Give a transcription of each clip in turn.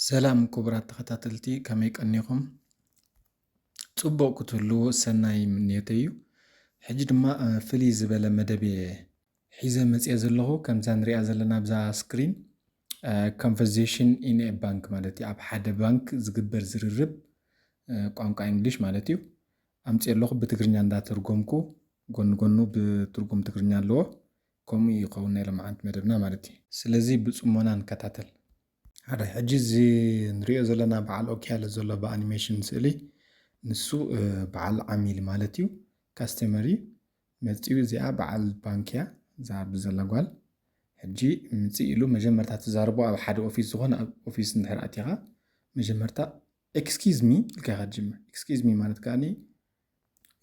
ሰላም ክቡራት ተኸታተልቲ ከመይ ቀኒኹም? ጽቡቕ ክትህልዎ ሰናይ ምንየተ እዩ። ሕጂ ድማ ፍልይ ዝበለ መደብ ሒዘ መፅአ ዘለኹ ከምዛ ንሪኣ ዘለና ብዛ ስክሪን ኮንቨርሴሽን ኢን ኤ ባንክ ማለት እዩ። ኣብ ሓደ ባንክ ዝግበር ዝርርብ ቋንቋ እንግሊሽ ማለት እዩ። ኣምፅእ ኣለኹ ብትግርኛ እንዳተርጎምኩ ጎኒ ጎኑ ብትርጉም ትግርኛ ኣለዎ። ከምኡ ይኸውን ናይ ሎማዓንቲ መደብና ማለት እዩ። ስለዚ ብጽሞና ንከታተል። ሓደ ሕጂ እዚ ንሪኦ ዘለና በዓል ኦኪያለ ዘሎ ብኣኒሜሽን ስእሊ ንሱ በዓል ዓሚል ማለት እዩ። ካስተመር እዩ መፂኡ እዚኣ በዓል ባንክ እያ እዛ ብዘላ ጓል ሕጂ ምፅእ ኢሉ መጀመርታ ትዛረቦ ኣብ ሓደ ኦፊስ ዝኾነ ኣብ ኦፊስ እንድሕር ኣቲኻ መጀመርታ ኤክስኪዝ ሚ ኢልካ ኢኻ ትጅምር። ኤክስኪዝ ሚ ማለት ከዓኒ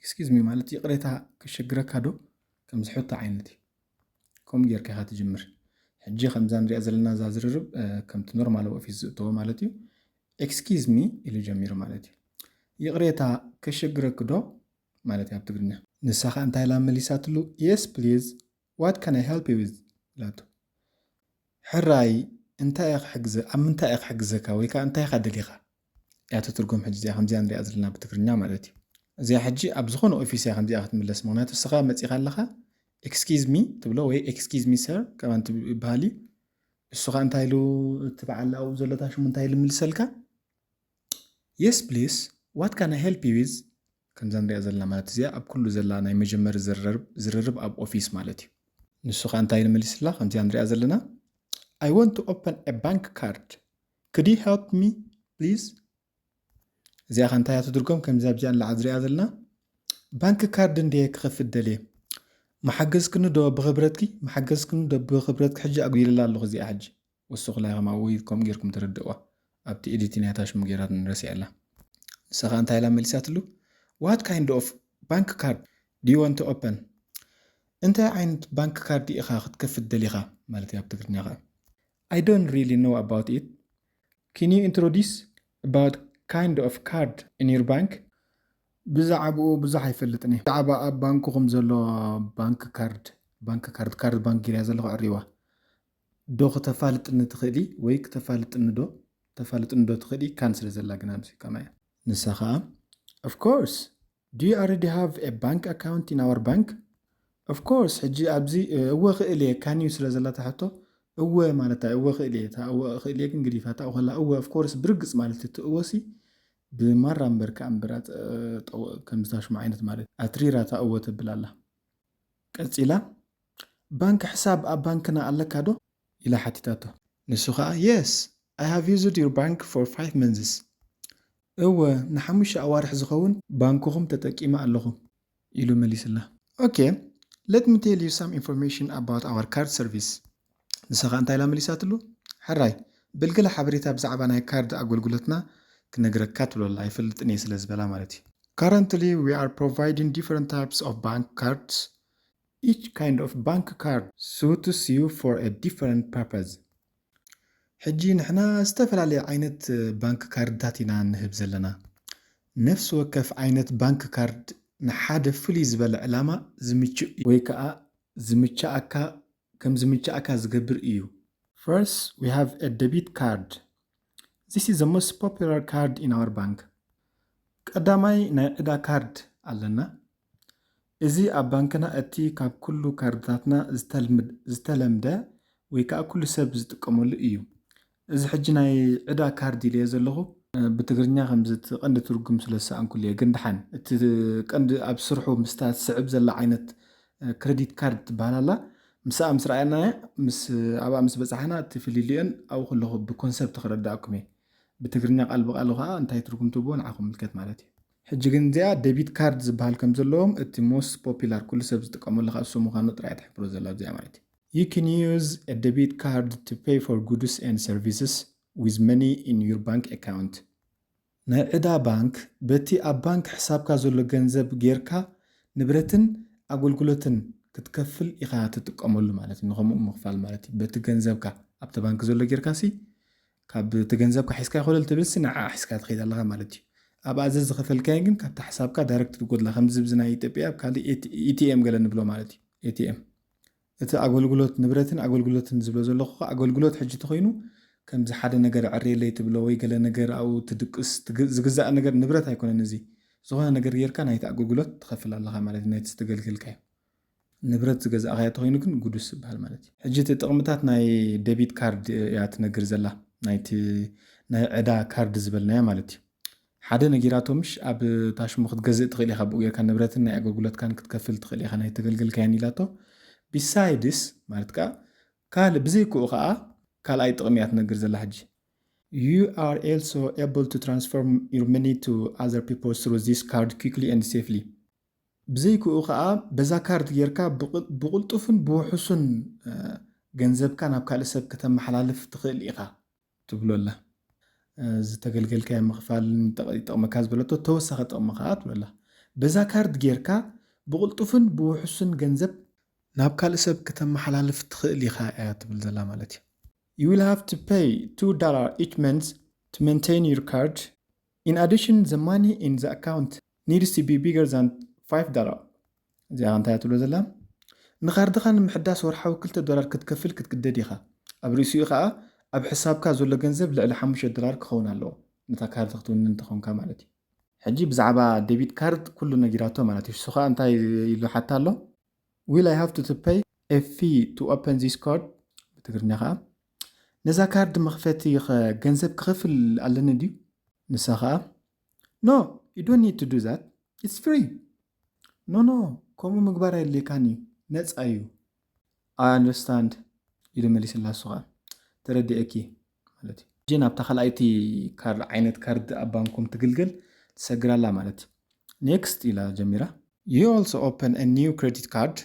ኤክስኪዝ ሚ ማለት ይቕሬታ ክሸግረካ ዶ ከም ዝሕቶ ዓይነት እዩ። ከምኡ ጌርካ ኢኻ ትጅምር። ሕጂ ከምዛ ንሪኣ ዘለና እዛ ዝርርብ ከምቲ ኖርማል ኦፊስ ዝእተዎ ማለት እዩ። ኤክስኪዝ ሚ ኢሉ ጀሚሩ ማለት እዩ። ይቕሬታ ከሸግረክ ዶ ማለት እዩ ኣብ ትግርኛ። ንሳ ኸ እንታይ ኢላ መሊሳትሉ የስ ፕሊዝ ዋት ካን ኣይ ሄልፕ ዩ ዊዝ ኢላቶ። ሕራይ እንታይ እየ ክሕግዘ ኣብ ምንታይ እየ ክሕግዘካ ወይ ከዓ እንታይ ኢኻ ደሊኻ እያ ትትርጎም ሕጂ እዚኣ ከምዚኣ ንሪኣ ዘለና ብትግርኛ ማለት እዩ። እዚኣ ሕጂ ኣብ ዝኾነ ኦፊስ እያ ከምዚኣ ክትምለስ ምክንያቱ ንስኻ መፂኻ ኣለኻ ኤክስኪዝ ሚ ትብሎ ወይ ኤክስኪዝ ሚ ሰር ከማን ትበሃል እዩ። እሱ ኸ እንታይ ኢሉ እቲ በዓል ኣብኡ ዘሎታ ሽሙ እንታይ ኢሉ ምልሰልካ የስ ፕሊዝ ዋት ካን ኣይ ሄልፕ ዩ ዊዝ ከምዛ ንሪኣ ዘለና ማለት እዚኣ ኣብ ኩሉ ዘላ ናይ መጀመሪ ዝርርብ ኣብ ኦፊስ ማለት እዩ። ንሱ ኸ እንታይ ኢሉ መሊስላ ከምዚኣ ንሪኣ ዘለና I want to open a bank card. Could you help me please? እዚኣ ኸ እንታይ እያ ትድርጎም ከምዚ ኣብዚኣ ንላዕሊ ዝሪኣ ዘለና ባንክ ካርድ እንድየ ክኸፍት ደልየ መሓገዝክኒ ዶ ብኽብረትኪ መሓገዝክኒ ዶ ብኽብረትኪ ሕጂ ኣጉዲልላ ኣለኹ እዚኣ ሕጂ ወስኹ ላይ ኸማ ወይ ከምኡ ጌርኩም ትርድእዋ ኣብቲ ኤዲት ናታ ሽሙ ጌራት ንረሲዕ ኣላ። ንሳ ኸ እንታይ ኢላ መሊሳትሉ ዋት ካይንድ ኦፍ ባንክ ካርድ ዱ ዩ ዋንት ቱ ኦፐን እንታይ ዓይነት ባንክ ካርድ ኢኻ ክትከፍት ደሊኻ ማለት እዩ ኣብ ትግርኛ ኸ I don't really know about it. Can you introduce about kind of card in your bank? ብዛዕባኡ ብዙሕ ኣይፈልጥን እየ ብዛዕባ ኣብ ባንክኹም ዘሎ ካርድ ባንክ ጌርያ ዘለኹ ዕሪዋ ዶ ክተፋልጥኒ ትኽእሊ ወይ ክተፋልጥኒ ዶ ትኽእሊ ካን ስለ ዘላ ግና ምስ ከማያ ንሳ ኸዓ of course do you already have a bank account in our bank? of course ሕጂ ኣብዚ እወ ክእል እየ ካን ዩ ስለ ዘላ ተሕቶ እወ ማለት እወ ክእል እየ ክእል እየ እንግዲህ ፋታ ኸላ እወ of course ብርግፅ ማለት እቲ እወሲ ብማራ እምበርካ እምበራት ከምዝታሽሙ ዓይነት ማለት ኣትሪራታ እወ ትብል ኣላ። ቀፂላ ባንክ ሕሳብ ኣብ ባንክና ኣለካ ዶ ኢላ ሓቲታቶ። ንሱ ኸዓ yes I have used your bank for 5 months. እወ ንሓሙሽተ ኣዋርሕ ዝኸውን ባንክኹም ተጠቂመ ኣለኹ ኢሉ መሊስላ። Okay, let me tell you some information about our card service. ንሳ ኸ እንታይ ኢላ መሊሳትሉ ሕራይ ብልግላ ሓበሬታ ብዛዕባ ናይ ካርድ ኣገልግሎትና ክነግረካ ትብሎላ ኣይፈልጥን እየ ስለ ዝበላ ማለት እዩ። Currently we are providing different types of bank cards. Each kind of bank card suits you for a different purpose. ሕጂ ንሕና ዝተፈላለየ ዓይነት ባንክ ካርድታት ኢና ንህብ ዘለና ነፍሲ ወከፍ ዓይነት ባንክ ካርድ ንሓደ ፍሉይ ዝበለ ዕላማ ዝምችእ ወይ ከዓ ዝምችኣካ ከም ዝምችኣካ ዝገብር እዩ። First we have a debit card. This is the most popular card in our bank. ቀዳማይ ናይ ዕዳ ካርድ ኣለና። እዚ ኣብ ባንክና እቲ ካብ ኩሉ ካርድታትና ዝተለምደ ወይ ከዓ ኩሉ ሰብ ዝጥቀመሉ እዩ። እዚ ሕጂ ናይ ዕዳ ካርድ ኢልየ ዘለኹ ብትግርኛ ከምዚ ቀንዲ ትርጉም ስለዝሰኣንኩሉ እየ ግን ድሓን እቲ ቀንዲ ኣብ ስርሑ ምስታ ትስዕብ ዘላ ዓይነት ክሬዲት ካርድ ትበሃል ኣላ ምስኣ ምስ ረኣየና ኣብኣ ምስ በፃሕና እቲ ፍልልአን ኣብኡ ከለኹ ብኮንሰፕት ክረዳእኩም እየ ብትግርኛ ቃል ብቃል ከዓ እንታይ ትርጉም ትህብዎ ንዓኹም ምልከት ማለት እዩ። ሕጂ ግን እዚኣ ዴቢት ካርድ ዝበሃል ከም ዘለዎም እቲ ሞስት ፖፑላር ኩሉ ሰብ ዝጥቀመሉ ከዓ እሱ ምዃኑ ጥራይ ትሕብሮ ዘላ እዚኣ ማለት እዩ። You can use a debit card to pay for goods and services with money in your bank account. ናይ ዕዳ ባንክ በቲ ኣብ ባንክ ሕሳብካ ዘሎ ገንዘብ ጌርካ ንብረትን ኣገልግሎትን ክትከፍል ኢኻ ትጥቀመሉ ማለት እዩ። ንኸምኡ ምኽፋል ማለት እዩ። በቲ ገንዘብካ ኣብቲ ባንክ ዘሎ ጌርካሲ ካብ እቲ ገንዘብካ ሒዝካ ይኽእል ትብልሲ ንዓ ሒዝካ ትኸይድ ኣለኻ ማለት እዩ። ኣብ ኣዘዝ ዝኸፈልካዮ ግን ካብቲ ሓሳብካ ዳይሬክት ትጎድላ ከምዚ ብዚ ናይ ኢትዮጵያ ኣብ ካሊእ ኤቲኤም ገለ ንብሎ ማለት እዩ። ኤቲኤም እቲ ኣገልግሎት ንብረትን ኣገልግሎትን ዝብሎ ዘለኹ ኣገልግሎት ሕጂ ተኮይኑ ከምዚ ሓደ ነገር ዕርየለይ ትብሎ ወይ ገለ ነገር ኣብኡ ትድቅስ ዝግዛእ ነገር ንብረት ኣይኮነን እዚ ዝኾነ ነገር ጌርካ ናይቲ ኣገልግሎት ትኸፍል ኣለኻ ማለት እዩ ናይቲ ዝተገልገልካዮ ንብረት ዝገዛእኻዮ ተኮይኑ ግን ጉዱስ ይበሃል ማለት እዩ ሕጂ እቲ ጥቕምታት ናይ ዴቢት ካርድ እያ ትነግር ዘላ ናይ ዕዳ ካርድ ዝበልናያ ማለት እዩ ሓደ ነጊራቶምሽ ኣብ ታሽሙ ክትገዝእ ትኽእል ኢኻ ብኡ ጌርካ ንብረትን ናይ ኣገልግሎትካን ክትከፍል ትኽእል ኢኻ ናይ ተገልገልካያን ኢላቶ ቢሳይድስ ማለት ከዓ ካልእ ብዘይክኡ ከዓ ካልኣይ ጥቕሚ እያ ትነግር ዘላ ሕጂ You are also able to transfer your money to other people through this card quickly and safely. ብዘይክኡ ከዓ በዛ ካርድ ጌርካ ብቕልጡፍን ብውሑሱን ገንዘብካ ናብ ካልእ ሰብ ከተመሓላልፍ ትኽእል ኢኻ ትብሎ ኣላ ዝተገልገልካዮ ምኽፋል ይጠቕመካ ዝበለቶ ተወሳኺ ጥቕሚ ከዓ ትብሎ ኣላ በዛ ካርድ ጌርካ ብቕልጡፍን ብውሑሱን ገንዘብ ናብ ካልእ ሰብ ከተመሓላልፍ ትኽእል ኢኻ እያ ትብል ዘላ ማለት እዩ You will have to pay $2 each month to maintain your card. In addition, the money in the account needs to be bigger than $5. እዚኣ እንታይ እያ ትብሎ ዘላ ንካርድኻ ንምሕዳስ ወርሓዊ $2 ክትከፍል ክትግደድ ኢኻ ኣብ ርእሲኡ ከዓ ኣብ ሕሳብካ ዘሎ ገንዘብ ልዕሊ $5 ክኸውን ኣለዎ ነታ ካርድ ክትውን እንትኾንካ ማለት እዩ ሕጂ ብዛዕባ ዴቢት ካርድ ኩሉ ነጊራቶ ማለት እዩ እሱ ከዓ እንታይ ኢሉ ሓታ ኣሎ Will I have to pay a fee to open this card? ብትግርኛ ከዓ ነዛ ካርድ መኽፈቲ ገንዘብ ክኸፍል ኣለኒ ድዩ ንሳ ከዓ No, you don't need to do that. It's free. No, ከምኡ ምግባር የድልየካን እዩ ነፃ እዩ I understand ኢሉ መሊስላ እሱ ከዓ ተረዲአኪ ማለት እዩ ሕጂ ናብታ ካልኣይቲ ዓይነት ካርድ ኣብ ባንኮም ትግልገል ትሰግራላ ማለት እዩ ኔክስት ኢላ ጀሚራ You also open a new credit card.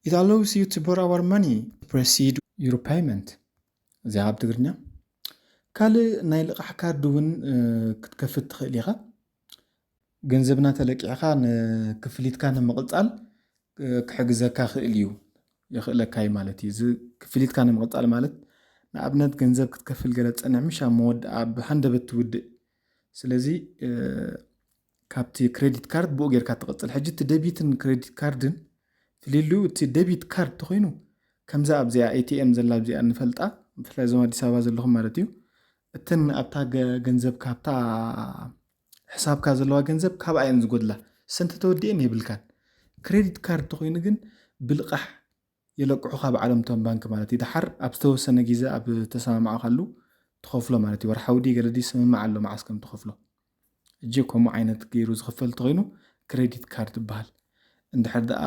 It allows you to borrow our money to proceed your payment. እዚኣ ኣብ ትግርኛ ካልእ ናይ ልቓሕ ካርድ እውን ክትከፍት ትኽእል ኢኻ ገንዘብና ተለቂዕኻ ንክፍሊትካ ንምቕፃል ክሕግዘካ ክእል እዩ ይኽእለካይ ማለት እዩ እዚ ክፍሊትካ ንምቕፃል ማለት ንኣብነት ገንዘብ ክትከፍል ገለ ፀንዕ ምሽ ኣብ ሃንደበት ትውድእ ስለዚ ካብቲ ክሬዲት ካርድ ብኡ ጌርካ ትቕፅል ሕጂ እቲ ደቢትን ክሬዲት ካርድን ፍልሉ እቲ ደቢት ካርድ ተኮይኑ ከምዛ ኣብዚኣ ATM ዘላ ኣብዚኣ ንፈልጣ ብፍላይ ዞም ኣዲስ ኣበባ ዘለኹም ማለት እዩ እተን ኣብታ ገንዘብ ካብታ ሕሳብካ ዘለዋ ገንዘብ ካብኣ እየን ዝጎድላ ሰንቲ ተወዲአን የብልካን ክሬዲት ካርድ ተኮይኑ ግን ብልቃሕ የለቅሑካ ብዓለምቶም ባንክ ማለት እዩ ድሓር ኣብ ዝተወሰነ ግዜ ኣብ ተሰማምዓካሉ ትኸፍሎ ማለት እዩ ወርሓዊ ዲ ገለ ዲ ስምምዕ ኣሎ መዓስ ከም ትኸፍሎ እጂ ከምኡ ዓይነት ገይሩ ዝኽፈል ተኮይኑ ክሬዲት ካርድ ይበሃል እንድሕር ደኣ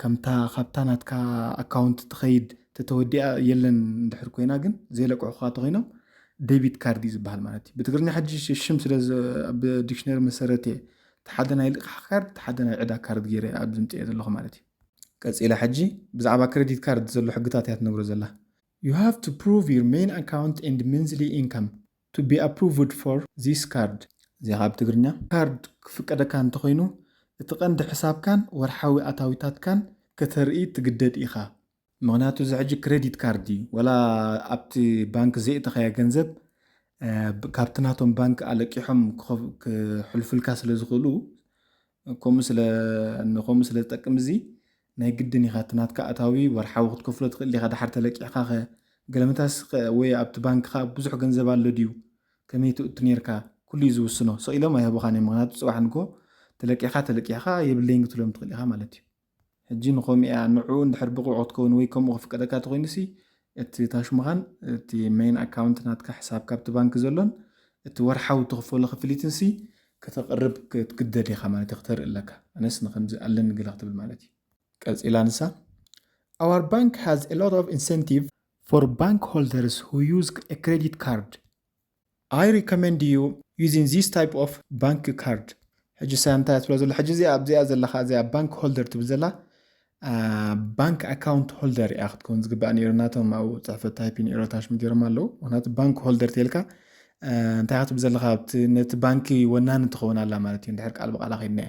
ከምታ ካብታ ናትካ ኣካውንት ትኸይድ ተተወዲኣ የለን እንድሕር ኮይና ግን ዘይለቅሑካ ተኮይኖም ዴቢት ካርድ ዝበሃል ማለት እዩ ብትግርኛ ሕጂ ሽም ስለ ኣብ ዲክሽነሪ መሰረት ተሓደ ናይ ልቃሕ ካርድ ተሓደ ናይ ዕዳ ካርድ ገይረ ኣብ ዝምፅአ ዘለኹ ማለት እዩ ቀፂላ ሕጂ ብዛዕባ ክሬዲት ካርድ ዘሎ ሕግታት እያ ትነግሮ ዘላ You have to prove your main account and monthly income to be approved for this card እዚኣ ኣብ ትግርኛ ካርድ ክፍቀደካ እንተኮይኑ እቲ ቀንዲ ሕሳብካን ወርሓዊ ኣታዊታትካን ከተርኢ ትግደድ ኢኻ ምክንያቱ እዚ ሕጂ ክሬዲት ካርድ እዩ ወላ ኣብቲ ባንክ ዘእተኸያ ገንዘብ ካብቲ ናቶም ባንክ ኣለቂሖም ክሕልፍልካ ስለ ዝኽእሉ ከምኡ ስለ ዝጠቅም እዚ ናይ ግድን ኢኻ እቲ ናትካ ኣታዊ ወርሓዊ ክትከፍሎ ትኽእል ኢኻ ድሓር ተለቂሕካ ገለመታስ ወይ ኣብቲ ባንክኻ ብዙሕ ገንዘብ ኣሎ ድዩ ከመይ ትእቱ ነርካ ኩሉ እዩ ዝውስኖ ሰኢሎም ኣይህቡኻን ምክንያቱ ፅባሕ ንጎ ተለቂሕካ የብለይን ክትብሎም ትኽእል ኢኻ ማለት እዩ ሕጂ ንኸምኡ እያ ንዕኡ እንድሕር ብቑዕ ክትከውን ወይ ከምኡ ክፍቀደካ ተኮይኑሲ እቲ ታሽሙኻን እቲ ሜን ኣካውንት ናትካ ሕሳብ ካብቲ ባንክ ዘሎን እቲ ወርሓዊ ትኽፈሎ ክፍሊትንሲ ከተቕርብ ክትግደድ ኢኻ ማለት እዩ ክተርኢ ኣለካ ኣነስ ንከምዚ ኣለኒ ግለ ክትብል ማለት እዩ ቀፂላ ንሳ Our bank has a lot of incentive for bank holders who use a credit card. I recommend you using this type of bank card. ሕጂ ሳንታይ ትብሎ ዘላ ሕጂ እዚኣ ኣብዚኣ ዘለካ እዚኣ ባንክ ሆልደር ትብል ዘላ ባንክ ኣካውንት ሆልደር እያ ክትከውን ዝግባእ ነይሩ ናቶም ኣብኡ ፅሕፈት ታይፒን ኤሮታሽም ገይሮም ኣለዉ ምክንያቱ ባንክ ሆልደር ተልካ እንታይ ክትብል ዘለካ ነቲ ባንኪ ወናኒ ትኸውን ኣላ ማለት እዩ እንድሕር ቃል ብቃላ ከይድና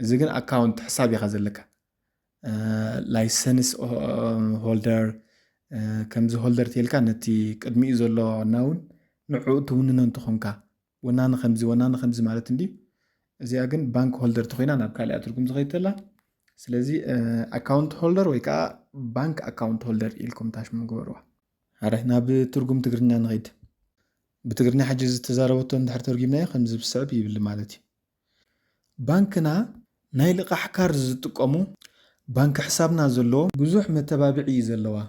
እዚ ግን ኣካውንት ሕሳብ ኢኻ ዘለካ ላይሰንስ ሆልደር ከምዚ ሆልደር ተልካ ነቲ ቅድሚኡ ዘሎ ናውን ንዕኡ ትውንኖ እንትኾንካ ወናኒ ከምዚ ማለት እንዲ እዚኣ ግን ባንክ ሆልደር ተኮይና ናብ ካልእ ትርጉም ዝኸይተላ ስለዚ ኣካውንት ሆልደር ወይ ከዓ ባንክ ኣካውንት ሆልደር ኢልኩም ታሽሙ ግበርዋ ሃረ ናብ ትርጉም ትግርኛ ንኸይድ بتقرني حاجة تزاربتهم تحت ترجمنا خمس بسبب يبل مالتي بانكنا نايل قح كارد زتقمو بانك حسابنا زلو بزوح متبابعي زلوا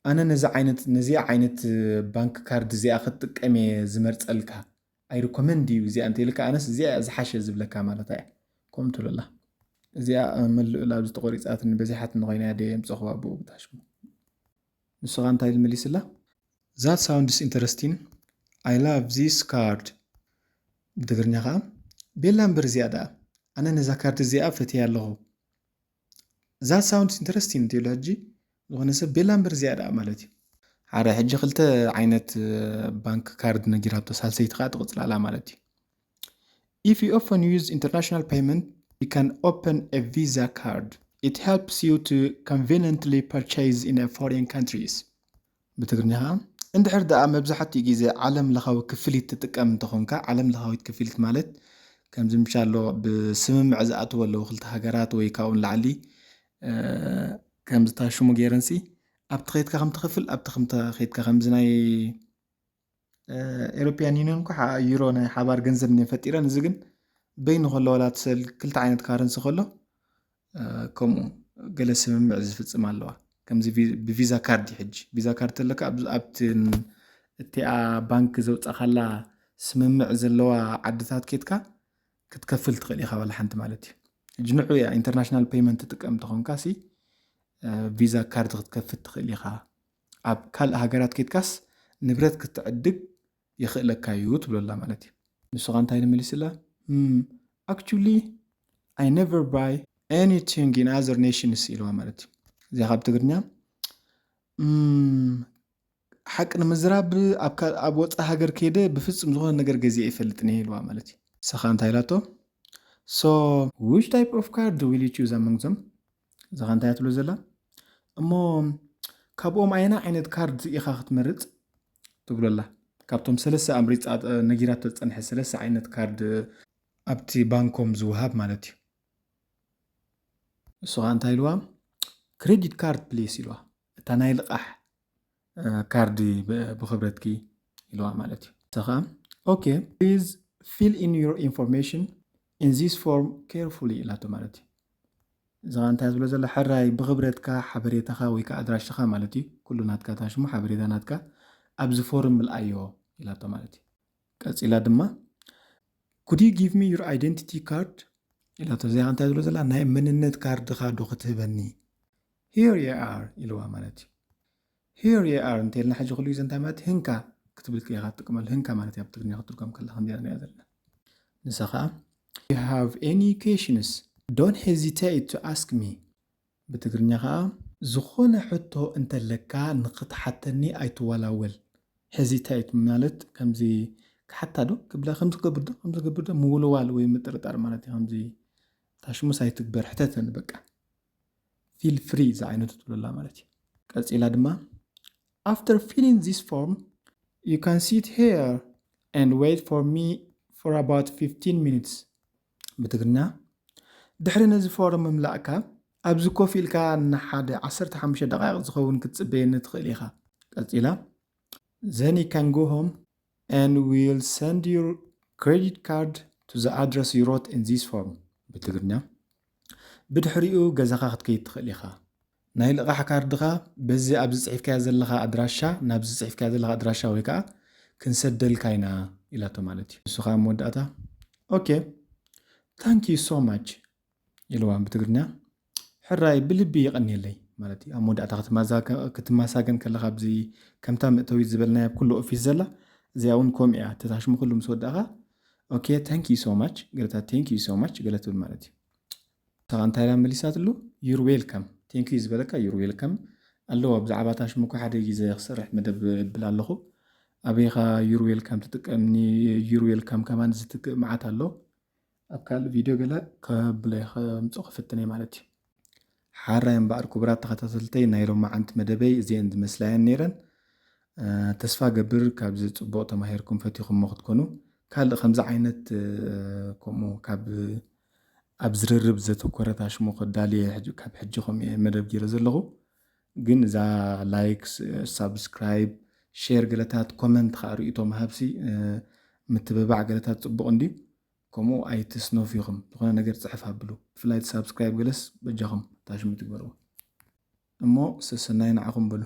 أنا نزي عينت بانك كارد زي أخذت قمي زمرت ألكا أي ريكومندي زي أنت لك أنا زي زحاشة زبلكا مالتاي قمت لله زي مل لابز تقوريص آتن بزي حتى نغينا دي مصخوا أبو بتاشمو نسوغان تايل مليس الله That sounds interesting. I love this card. بتقرني خام بيلامبر زيادة أنا نزا كارد زي أفتي الله That sounds interesting تيلو هجي وغنسب بيلامبر زيادة مالتي عاري حجي خلت عينت بانك كارد نجيرابتو سالسيت خات قصل على مالتي If you often use international payment you can open a Visa card. It helps you to conveniently purchase in a foreign countries. بتقرنيها عند حردا مبزحتي جيزة عالم لخاوي كفليت تتقام تخونكا عالم لخاوي كفليت مالت كم زمشالو بسمم عزقات ولا وخلت هاجرات ويكاون لعلي كم زتاشو مجيرنسي أبت خيتك خم تخفل أبت خم تخيتك خم زناي إيروبيان يونيون كح يورو ناي حبار جنزب نفتيرا نزجن بين خلا ولا تسل كلتا عينت كارنس خلا كمو جلس من معز في السماء كم زي بفيزا كارد يحج فيزا كارد لك أبت تيا بنك زوت أخلا سممع زلوا عدتات كيتكا كتكفل تخلي خبال حنت مالتي جنوع يا انترناشنال بيمنت تقام تخون كاسي فيزا كارد كتكفل تخلي خا أب كل هاجرات كيتكاس نبرت كتعدق يخلك كايوت بلا مالتي نسوغان تايل مليسلا actually I never buy anything in other nations إلوا مالتي زي خاب تقرنيا حق نمزراب أب وصا هاجر كيده بفصم زغون نجر جزي يفلتني إلوا مالتي سخان تايلاتو So which type of card will you choose among them? زغان تايتلو زلا أمو كابوم عينا عينت كارد إيخا ختمرت تقول الله كابتوم سلسة أمريت نجيرات تنحي سلسة عينت كارد أبتي بانكوم زوهاب مالتي سغان تايلوا كريديت كارد بليس إلوا تاناي لقاح كاردي بخبرتكي إلوا مالتي سخان Okay please fill in your information in this form carefully إلاتو مالتي زغان تايزلو زلا حراي بخبرتكا حبريتخا ويكا أدراشتخا مالتي كلو ناتكا تاشمو حبريتا ناتكا أبز فورم الأيو إلاتو مالتي كاس إلا دما Could you give me your identity card? إلاتو زغان تايزلو زلا ناي مننت كارد خا دوختهبني Here you are إلوا مالتي Here you are انتي لنا حاجة خلو يزن تامات هنكا كتبلك يا غاتكم الهنكا مالتي أبتغني غاتكم كلا خندير نيادرنا نسخا If you have any questions don't hesitate to ask me بتقرني خا زخون حتو انت لكا نقط حتني ايتولاول hesitate مالت كمزي حتى دو قبل خمس قبردو مولوال وي مطرطر مالتي خمزي تاشمو سايتكبر حتتن بقى feel free زعينو تطللا مالتي قصيلا دما After filling this form you can sit here and wait for me for about 15 minutes بتقرنا دحر نزي فورم مملأكا أبزو كوفيلكا نحاد 15 دقائق زخون كتسبين تخيل إيخا قصيلا Then you can go home and we'll send your credit card to the address you wrote in this form بتقرنا بدحريو غزاخا خدكي تخيل إيخا نايل غاحا كاردغا بزي أبز صعيفكا زلغا أدراشا نابز صعيفكا زلغا أدراشا ويكا كنسدل كاينا إلا تومالتي سوخا موداتا Okay thank you so much يلوان بتقرنا حراي بلبي يقني لي مالتي موداتا كتماساكن كلغا بزي كمتا مئتوي زبلنا بكل أوفيس زلا زي أون كوميا تتاشمو كله مسوداغا Okay thank you so much قلتا thank you so much قلتو المالتي سغان تايلا مليسات له you're welcome thank you زبلكا you're welcome اللو بزعبا تاشمو كو حدا يجي يخسرح مدب بلا اللخو أبيخا you're welcome تتقمني you're welcome كمان زتك معات اللو أبكال فيديو قلا كبليخ مصوخ فتني مالتي حارة ينبقر كبرات تخطاتلتي نايرو ما أنت مدبي زين دمسلاين نيرن تسفا قبر كابز تبوطة ماهيركم فتيخم مخد كونو كال خمزة عينت كومو كاب أبزررب زتوكورة تاشمو خدالي كاب حجيخم مدب جيرز اللغو جن زا لايكس سابسكرايب ሼር ገለታት ኮመንት ከዓ ርእቶም ሃብሲ ምትብባዕ ገለታት ጽቡቕ እንዲ ከምኡ ኣይትስነፉ ኢኹም ዝኾነ ነገር ጽሕፍ ኣቢሉ ብፍላይ ሳብስክራይብ ገለስ በጃኹም ታሽሙ ትግበርዎ እሞ ሰናይ ንዓኹም በሉ